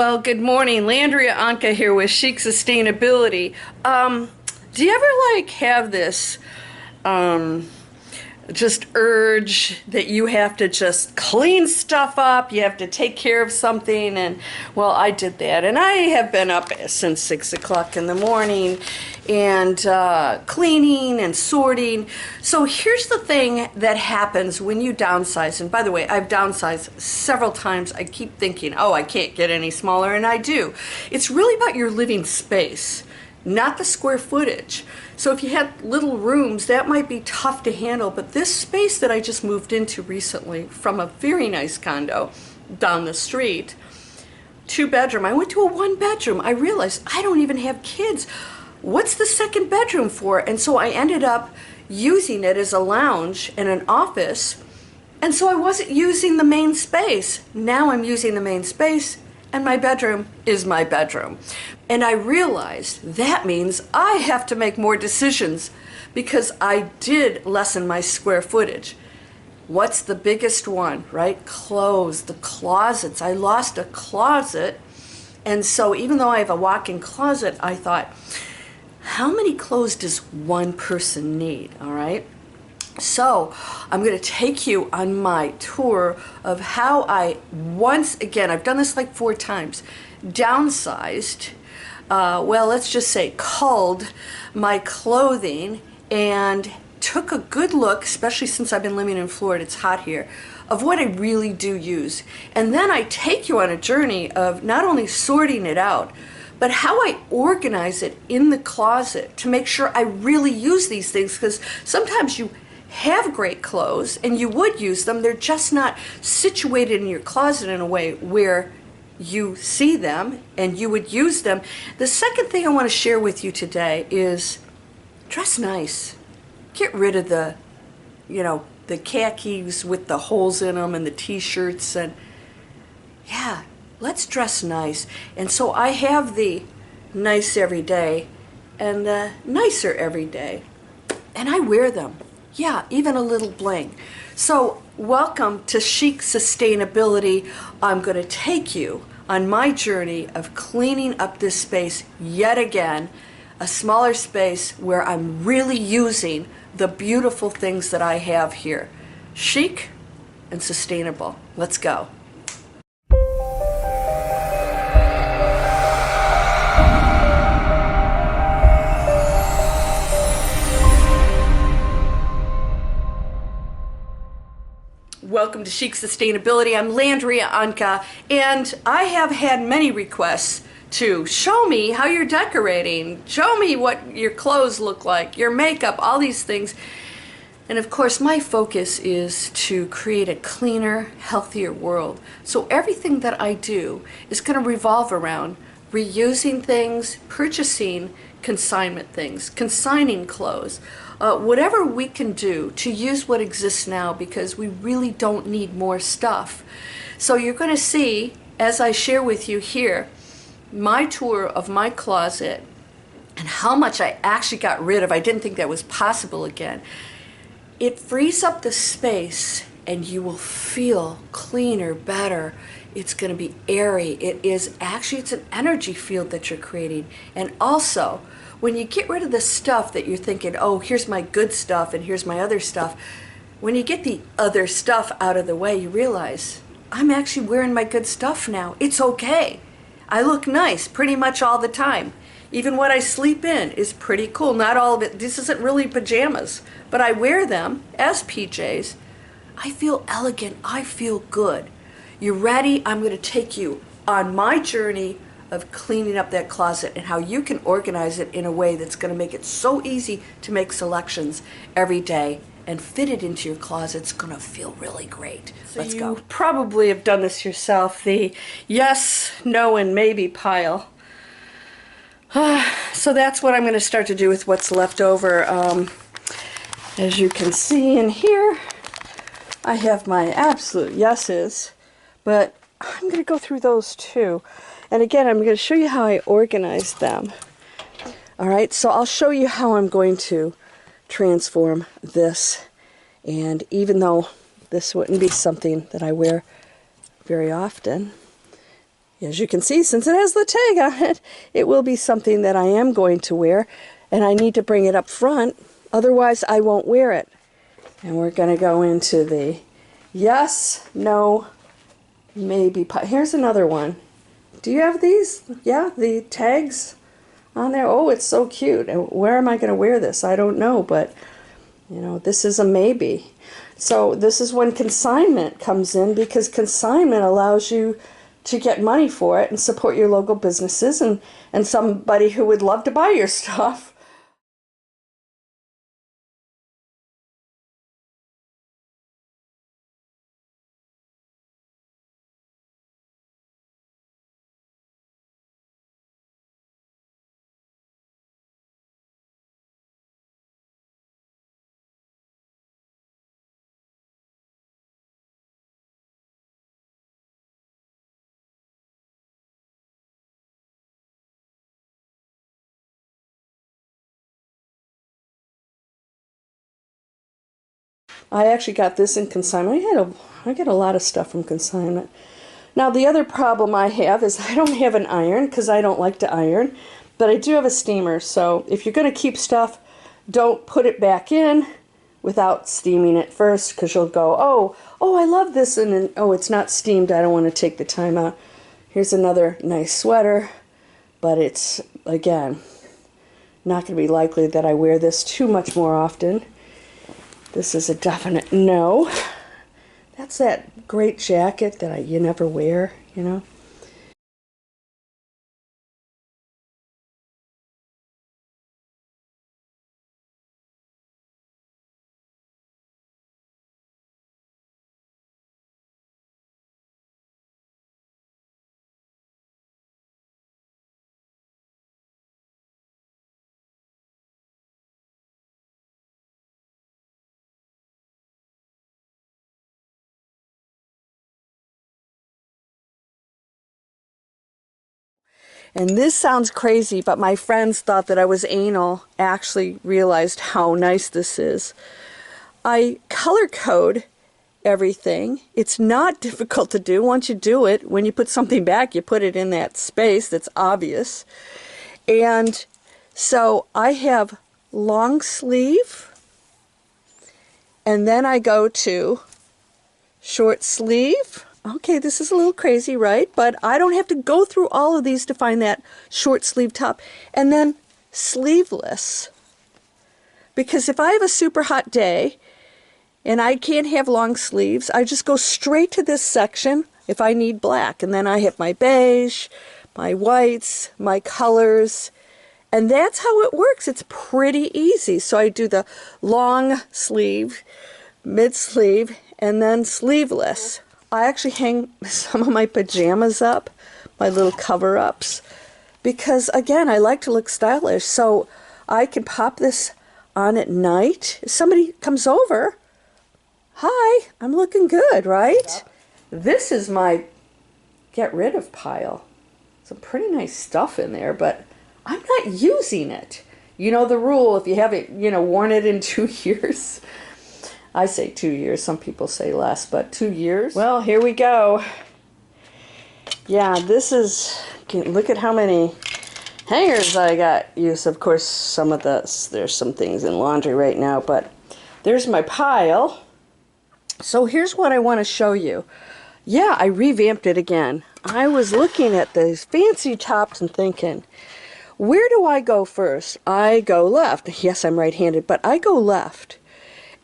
Well, good morning. Landria Onkka here with Chic Sustainability. Do you ever have this just urge that you have to just clean stuff up, you have to take care of something? And well, I did that, and I have been up since 6 o'clock in the morning and cleaning and sorting. So here's the thing that happens when you downsize. And by the way, I've downsized several times. I keep thinking, oh, I can't get any smaller, and I do. It's really about your living space, not the square footage. So if you had little rooms, that might be tough to handle. But this space that I just moved into recently from a very nice condo down the street, 2-bedroom, I went to a 1-bedroom. I realized I don't even have kids. What's the second bedroom for? And so I ended up using it as a lounge and an office. And so I wasn't using the main space. Now I'm using the main space, and my bedroom is my bedroom. And I realized that means I have to make more decisions because I did lessen my square footage. What's the biggest one, right? Clothes, the closets. I lost a closet, and so even though I have a walk-in closet, I thought, how many clothes does one person need, all right? So I'm going to take you on my tour of how I, once again, I've done this like 4 times, downsized, well, let's just say culled my clothing and took a good look, especially since I've been living in Florida, it's hot here, of what I really do use. And then I take you on a journey of not only sorting it out, but how I organize it in the closet to make sure I really use these things, because sometimes you have great clothes and you would use them, they're just not situated in your closet in a way where you see them and you would use them. The second thing I want to share with you today is dress nice. Get rid of the, the khakis with the holes in them and the t-shirts, and yeah, let's dress nice. And so I have the nice every day and the nicer every day, and I wear them. Yeah, even a little bling. So welcome to Chic Sustainability. I'm going to take you on my journey of cleaning up this space yet again, a smaller space where I'm really using the beautiful things that I have here. Chic and sustainable. Let's go. Welcome to Chic Sustainability. I'm Landria Onkka, and I have had many requests to show me how you're decorating, show me what your clothes look like, your makeup, all these things. And of course, my focus is to create a cleaner, healthier world. So everything that I do is going to revolve around reusing things, purchasing consignment things, consigning clothes, whatever we can do to use what exists now, because we really don't need more stuff. So you're going to see, as I share with you here, my tour of my closet and how much I actually got rid of. I didn't think that was possible again. It frees up the space and you will feel cleaner, better. It's going to be airy. It's an energy field that you're creating. And also, when you get rid of the stuff that you're thinking, oh, here's my good stuff and here's my other stuff, when you get the other stuff out of the way, you realize, I'm actually wearing my good stuff now. It's okay. I look nice pretty much all the time. Even what I sleep in is pretty cool. Not all of it. This isn't really pajamas, but I wear them as PJs. I feel elegant. I feel good. You ready? I'm going to take you on my journey of cleaning up that closet and how you can organize it in a way that's going to make it so easy to make selections every day and fit it into your closet. It's going to feel really great. So let's go. You probably have done this yourself, the yes, no, and maybe pile. So that's what I'm going to start to do with what's left over. As you can see in here, I have my absolute yeses, but I'm going to go through those too. And again, I'm going to show you how I organize them. All right, so I'll show you how I'm going to transform this. And even though this wouldn't be something that I wear very often, As you can see, since it has the tag on it, it will be something that I am going to wear, and I need to bring it up front, otherwise I won't wear it. And we're going to go into the yes, no, maybe. Here's another one. Do you have these? Yeah, the tags on there. Oh, it's so cute. Where am I going to wear this? I don't know, but you know, this is a maybe. So this is when consignment comes in, because consignment allows you to get money for it and support your local businesses and somebody who would love to buy your stuff. I actually got this in consignment. I get a lot of stuff from consignment. Now the other problem I have is I don't have an iron because I don't like to iron, but I do have a steamer. So if you're going to keep stuff, don't put it back in without steaming it first, because you'll go, oh, I love this, and then, oh, it's not steamed. I don't want to take the time out. Here's another nice sweater, but it's, again, not going to be likely that I wear this too much more often. This is a definite no. That's that great jacket that you never wear, you know. And this sounds crazy, but my friends thought that I was anal, actually realized how nice this is. I color code everything. It's not difficult to do. Once you do it, when you put something back, you put it in that space that's obvious. And so I have long sleeve, and then I go to short sleeve. Okay, this is a little crazy, right? But I don't have to go through all of these to find that short sleeve top. And then sleeveless. Because if I have a super hot day and I can't have long sleeves, I just go straight to this section if I need black. And then I have my beige, my whites, my colors. And that's how it works. It's pretty easy. So I do the long sleeve, mid sleeve, and then sleeveless. I actually hang some of my pajamas up, my little cover-ups, because again, I like to look stylish. So I can pop this on at night. If somebody comes over, hi, I'm looking good, right? This is my get rid of pile. Some pretty nice stuff in there, but I'm not using it. You know the rule, if you haven't, worn it in 2 years. I say 2 years, some people say less, but 2 years. Well, here we go. Yeah, this is, look at how many hangers I got used. Of course, some of there's some things in laundry right now, but there's my pile. So here's what I want to show you. Yeah, I revamped it again. I was looking at these fancy tops and thinking, where do I go first? I go left. Yes, I'm right-handed, but I go left.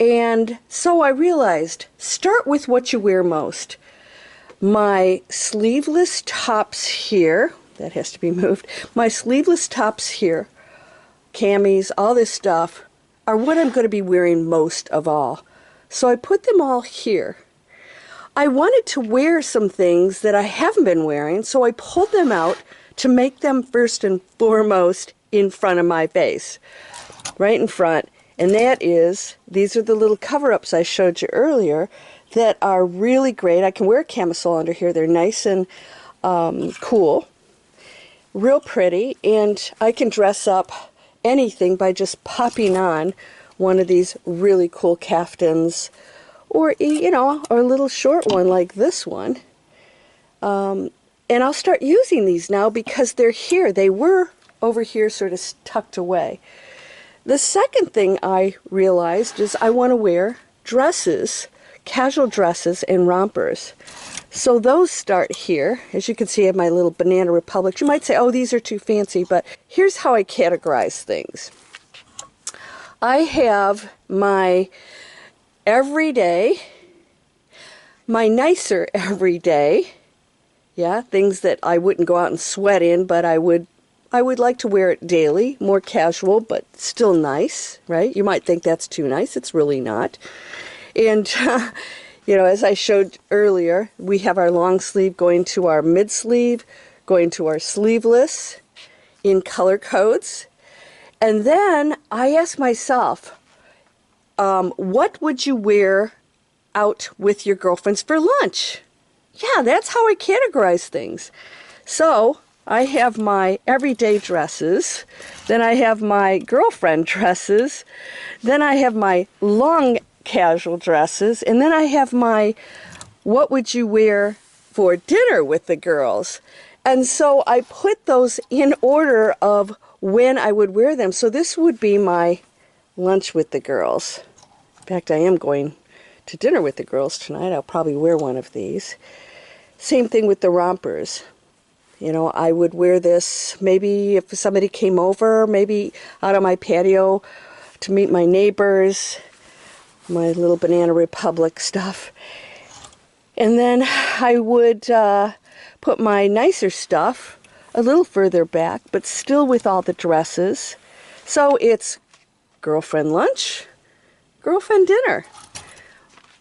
And so I realized, start with what you wear most. My sleeveless tops here, that has to be moved, my sleeveless tops here, camis, all this stuff, are what I'm going to be wearing most of all. So I put them all here. I wanted to wear some things that I haven't been wearing, so I pulled them out to make them first and foremost in front of my face, right in front. And that is, these are the little cover-ups I showed you earlier that are really great. I can wear a camisole under here. They're nice and cool, real pretty, and I can dress up anything by just popping on one of these really cool caftans, or, or a little short one like this one. And I'll start using these now because they're here. They were over here sort of tucked away. The second thing I realized is I want to wear dresses, casual dresses and rompers. So those start here. As you can see, I have my little Banana Republics. You might say, oh, these are too fancy, but here's how I categorize things. I have my everyday, my nicer everyday, yeah, things that I wouldn't go out and sweat in, but I would like to wear it daily, more casual, but still nice, right? You might think that's too nice. It's really not. And, you know, as I showed earlier, we have our long sleeve going to our mid sleeve, going to our sleeveless in color codes. And then I ask myself, what would you wear out with your girlfriends for lunch? Yeah, that's how I categorize things. So I have my everyday dresses, then I have my girlfriend dresses, then I have my long casual dresses, and then I have my what would you wear for dinner with the girls. And so I put those in order of when I would wear them. So this would be my lunch with the girls. In fact, I am going to dinner with the girls tonight. I'll probably wear one of these. Same thing with the rompers. You know, I would wear this maybe if somebody came over, maybe out on my patio to meet my neighbors, my little Banana Republic stuff. And then I would put my nicer stuff a little further back, but still with all the dresses. So it's girlfriend lunch, girlfriend dinner.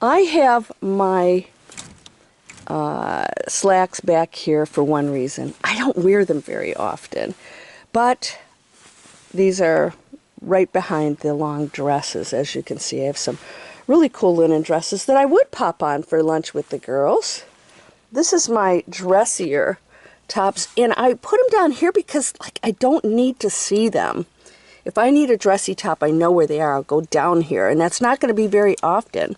I have my slacks back here for one reason. I don't wear them very often, but these are right behind the long dresses. As you can see, I have some really cool linen dresses that I would pop on for lunch with the girls. This is my dressier tops, and I put them down here because like I don't need to see them. If I need a dressy top, I know where they are. I'll go down here, and that's not going to be very often.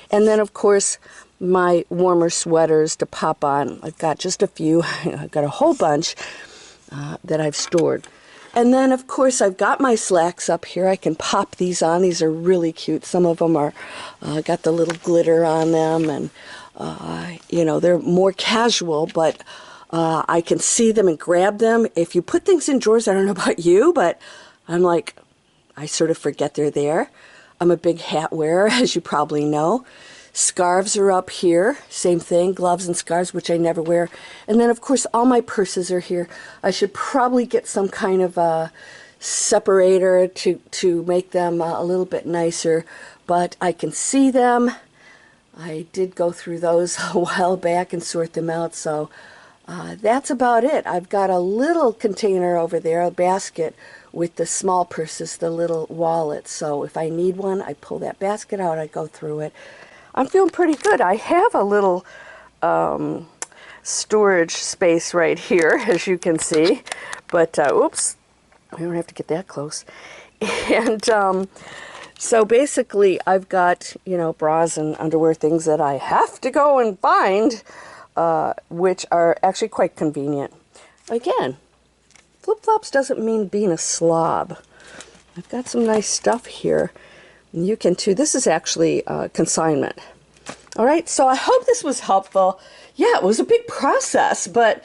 And then, of course, my warmer sweaters to pop on. I've got just a few. I've got a whole bunch that I've stored. And then, of course, I've got my slacks up here. I can pop these on. These are really cute. Some of them are got the little glitter on them, and you know, they're more casual, but I can see them and grab them. If you put things in drawers, I don't know about you, but I'm like, I sort of forget they're there. I'm a big hat wearer, as you probably know. Scarves are up here, same thing, gloves and scarves, which I never wear. And then, of course, all my purses are here. I should probably get some kind of a separator to make them a little bit nicer, but I can see them. I did go through those a while back and sort them out, so that's about it. I've got a little container over there, a basket, with the small purses, the little wallets. So if I need one, I pull that basket out, I go through it. I'm feeling pretty good. I have a little storage space right here, as you can see. But, oops, we don't have to get that close. And so basically, I've got, you know, bras and underwear, things that I have to go and find, which are actually quite convenient. Again, flip-flops doesn't mean being a slob. I've got some nice stuff here. You can too. This is actually Consignment. All right, so I hope this was helpful. Yeah, it was a big process, but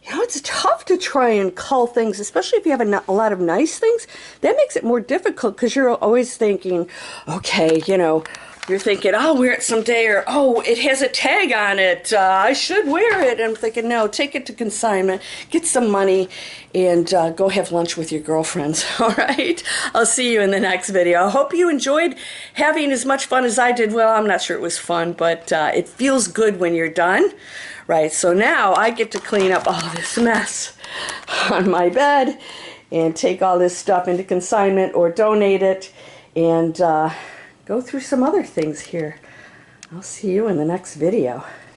you know, it's tough to try and cull things, especially if you have a lot of nice things. That makes it more difficult because you're always thinking, okay, you know, you're thinking, I'll wear it someday, or, oh, it has a tag on it. I should wear it. And I'm thinking, no, take it to Consignment, get some money, and go have lunch with your girlfriends. All right? I'll see you in the next video. I hope you enjoyed having as much fun as I did. Well, I'm not sure it was fun, but it feels good when you're done. Right, so now I get to clean up all this mess on my bed and take all this stuff into Consignment or donate it, and go through some other things here. I'll see you in the next video.